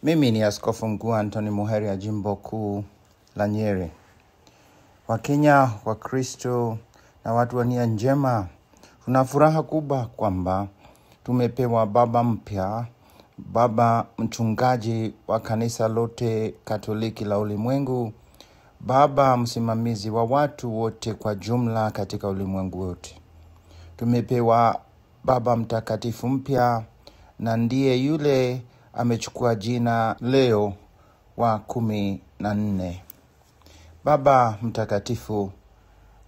Mimi ni Askofu Mkuu Anthony Muheri ya Jimbo Kuu la Nyeri. Wakenya, Wakristo na watu wa nia njema, tuna furaha kubwa kwamba tumepewa baba mpya, baba mchungaji wa kanisa lote Katoliki la ulimwengu, baba msimamizi wa watu wote kwa jumla katika ulimwengu wote. Tumepewa baba mtakatifu mpya, na ndiye yule amechukua jina Leo wa 14. Baba mtakatifu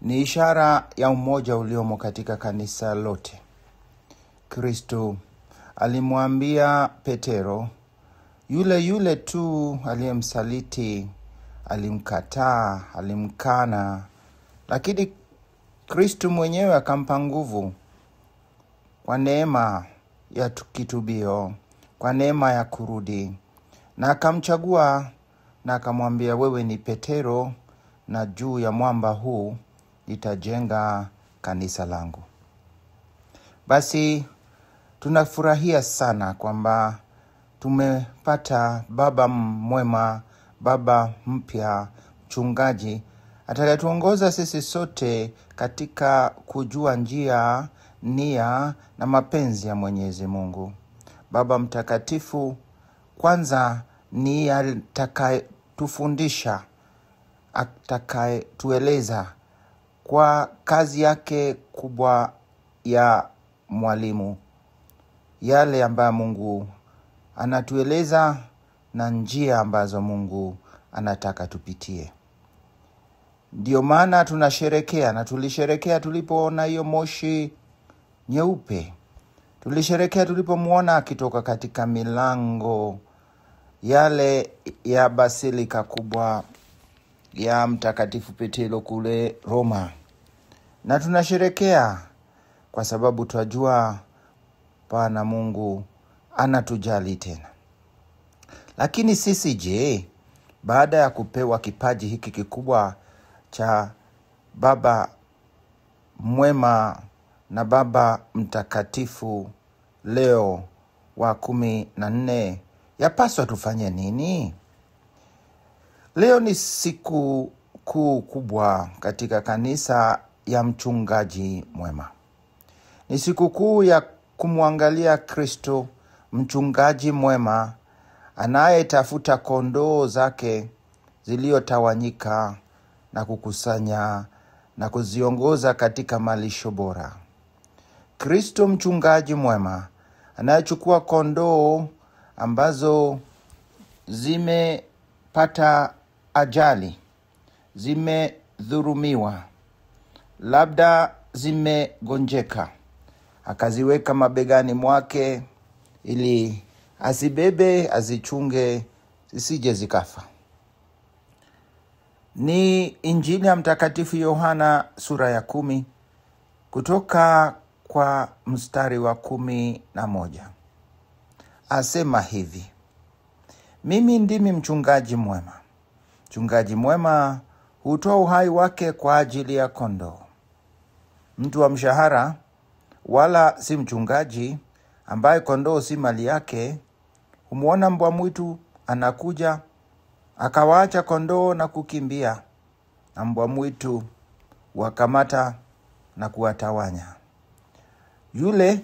ni ishara ya umoja uliomo katika kanisa lote. Kristo alimwambia Petero, yule tu aliyemsaliti, alimkataa, alimkana, lakini Kristo mwenyewe akampa nguvu kwa neema ya kitubio, kwa neema ya kurudi, na akamchagua na akamwambia, wewe ni Petero, na juu ya mwamba huu nitajenga kanisa langu. Basi tunafurahia sana kwamba tumepata baba mwema, baba mpya, mchungaji atakayetuongoza sisi sote katika kujua njia, nia na mapenzi ya Mwenyezi Mungu. Baba mtakatifu kwanza ni atakayetufundisha, atakayetueleza kwa kazi yake kubwa ya mwalimu, yale ambayo Mungu anatueleza na njia ambazo Mungu anataka tupitie. Ndio maana tunasherekea, na tulisherekea tulipoona hiyo moshi nyeupe. Tulisherekea tulipomuona akitoka katika milango yale ya basilika kubwa ya Mtakatifu Petro kule Roma. Na tunasherekea kwa sababu twajua Bwana Mungu anatujali tena. Lakini sisi je, baada ya kupewa kipaji hiki kikubwa cha baba mwema na baba mtakatifu Leo wa 14, yapaswa tufanye nini? Leo ni siku kubwa katika kanisa ya mchungaji mwema. Ni siku kuu ya kumwangalia Kristo, mchungaji mwema anayetafuta kondoo zake zilizotawanyika na kukusanya na kuziongoza katika malisho bora. Kristo mchungaji mwema anayechukua kondoo ambazo zimepata ajali, zimedhulumiwa, labda zimegonjeka, akaziweka mabegani mwake ili azibebe, azichunge zisije zikafa. Ni Injili ya Mtakatifu Yohana sura ya 10 kutoka kwa mstari wa 11. Asema hivi: mimi ndimi mchungaji mwema. Mchungaji mwema hutoa uhai wake kwa ajili ya kondoo. Mtu wa mshahara wala si mchungaji, ambaye kondoo si mali yake, humwona mbwa mwitu anakuja, akawaacha kondoo na kukimbia, na mbwa mwitu wakamata na kuwatawanya. Yule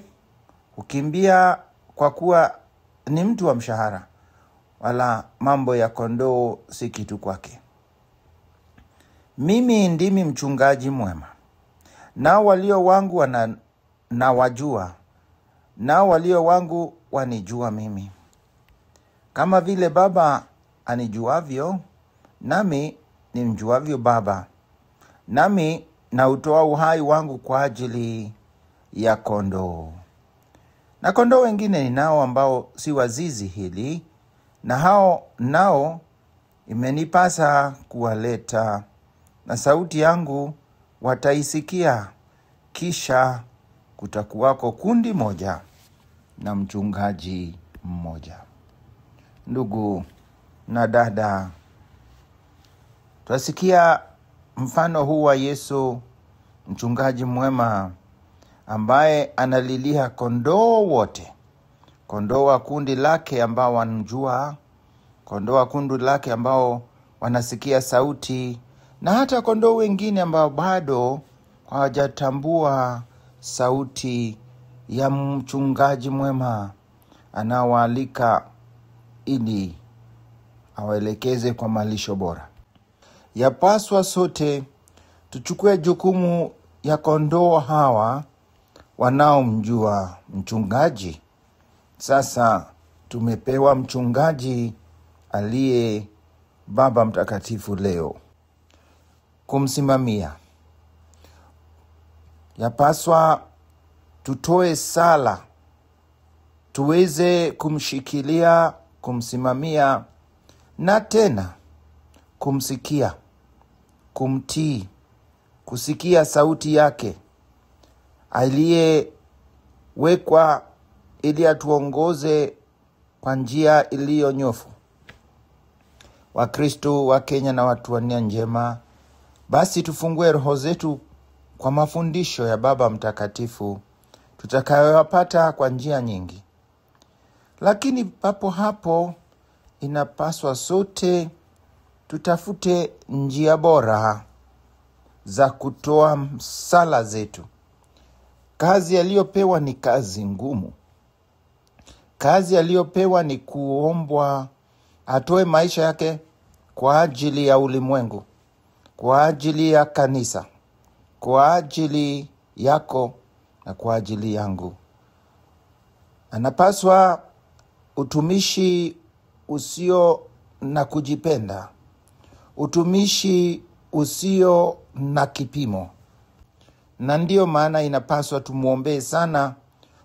hukimbia kwa kuwa ni mtu wa mshahara, wala mambo ya kondoo si kitu kwake. Mimi ndimi mchungaji mwema. Nao walio wangu nawajua, nao walio wangu wanijua mimi. Kama vile Baba anijuavyo, nami nimjuavyo Baba, nami nautoa uhai wangu kwa ajili ya kondoo. Na kondoo wengine ninao ambao si wa zizi hili, na hao nao imenipasa kuwaleta, na sauti yangu wataisikia. Kisha kutakuwako kundi moja na mchungaji mmoja. Ndugu na dada, twasikia mfano huu wa Yesu mchungaji mwema ambaye analilia kondoo wote, kondoo wa kundi lake ambao wanamjua, kondoo wa kundi lake ambao wanasikia sauti, na hata kondoo wengine ambao bado hawajatambua sauti ya mchungaji mwema anawaalika ili awaelekeze kwa malisho bora. Yapaswa sote tuchukue jukumu ya kondoo hawa wanaomjua mchungaji. Sasa tumepewa mchungaji aliye Baba Mtakatifu leo kumsimamia. Yapaswa tutoe sala tuweze kumshikilia, kumsimamia, na tena kumsikia, kumtii, kusikia sauti yake aliyewekwa ili atuongoze kwa njia iliyo nyofu. Wakristo wa Kenya na watu wa nia njema, basi tufungue roho zetu kwa mafundisho ya Baba Mtakatifu tutakayopata kwa njia nyingi. Lakini papo hapo inapaswa sote tutafute njia bora za kutoa sala zetu. Kazi aliyopewa ni kazi ngumu. Kazi aliyopewa ni kuombwa atoe maisha yake kwa ajili ya ulimwengu, kwa ajili ya kanisa, kwa ajili yako na kwa ajili yangu. Anapaswa utumishi usio na kujipenda, utumishi usio na kipimo. Na ndio maana inapaswa tumuombee sana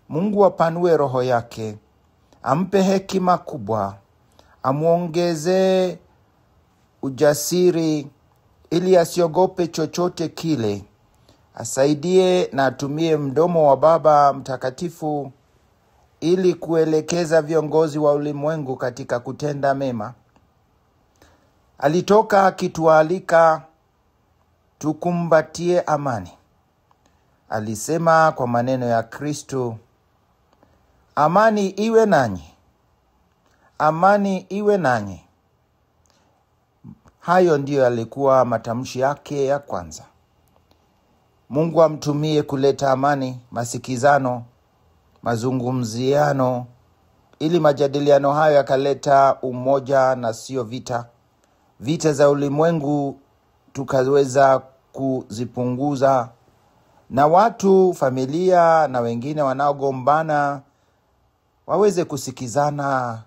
Mungu apanue roho yake, ampe hekima kubwa, amuongeze ujasiri ili asiogope chochote kile. Asaidie na atumie mdomo wa Baba Mtakatifu ili kuelekeza viongozi wa ulimwengu katika kutenda mema. Alitoka akitualika tukumbatie amani. Alisema kwa maneno ya Kristo, amani iwe nanyi, amani iwe nanyi. Hayo ndiyo yalikuwa matamshi yake ya kwanza. Mungu amtumie kuleta amani, masikizano, mazungumziano, ili majadiliano hayo yakaleta umoja na sio vita. Vita za ulimwengu tukaweza kuzipunguza, na watu, familia na wengine wanaogombana waweze kusikizana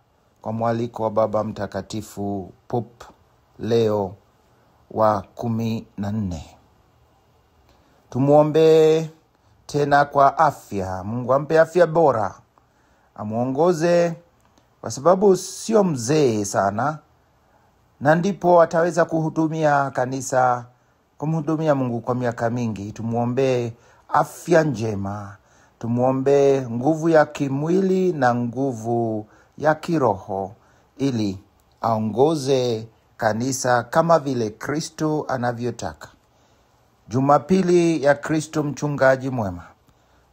kwa mwaliko wa Baba Mtakatifu Pope Leo wa 14. Tumuombe tena kwa afya. Mungu ampe afya bora, amuongoze, kwa sababu sio mzee sana, na ndipo ataweza kuhudumia kanisa, kumhudumia Mungu kwa miaka mingi. Tumuombe afya njema, tumuombe nguvu ya kimwili na nguvu ya kiroho, ili aongoze kanisa kama vile Kristo anavyotaka. Jumapili ya Kristo mchungaji mwema,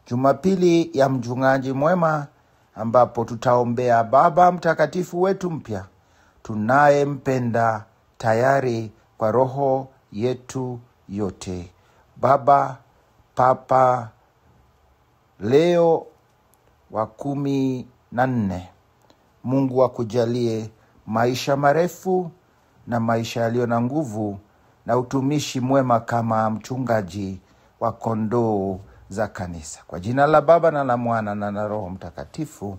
Jumapili ya mchungaji mwema, ambapo tutaombea Baba Mtakatifu wetu mpya tunayempenda tayari kwa roho yetu yote, Baba Papa Leo wa 14. Mungu akujalie maisha marefu na maisha yaliyo na nguvu na utumishi mwema kama mchungaji wa kondoo za kanisa. Kwa jina la Baba na la Mwana na la Roho Mtakatifu.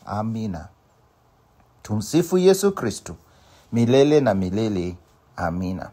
Amina. Tumsifu Yesu Kristo milele na milele. Amina.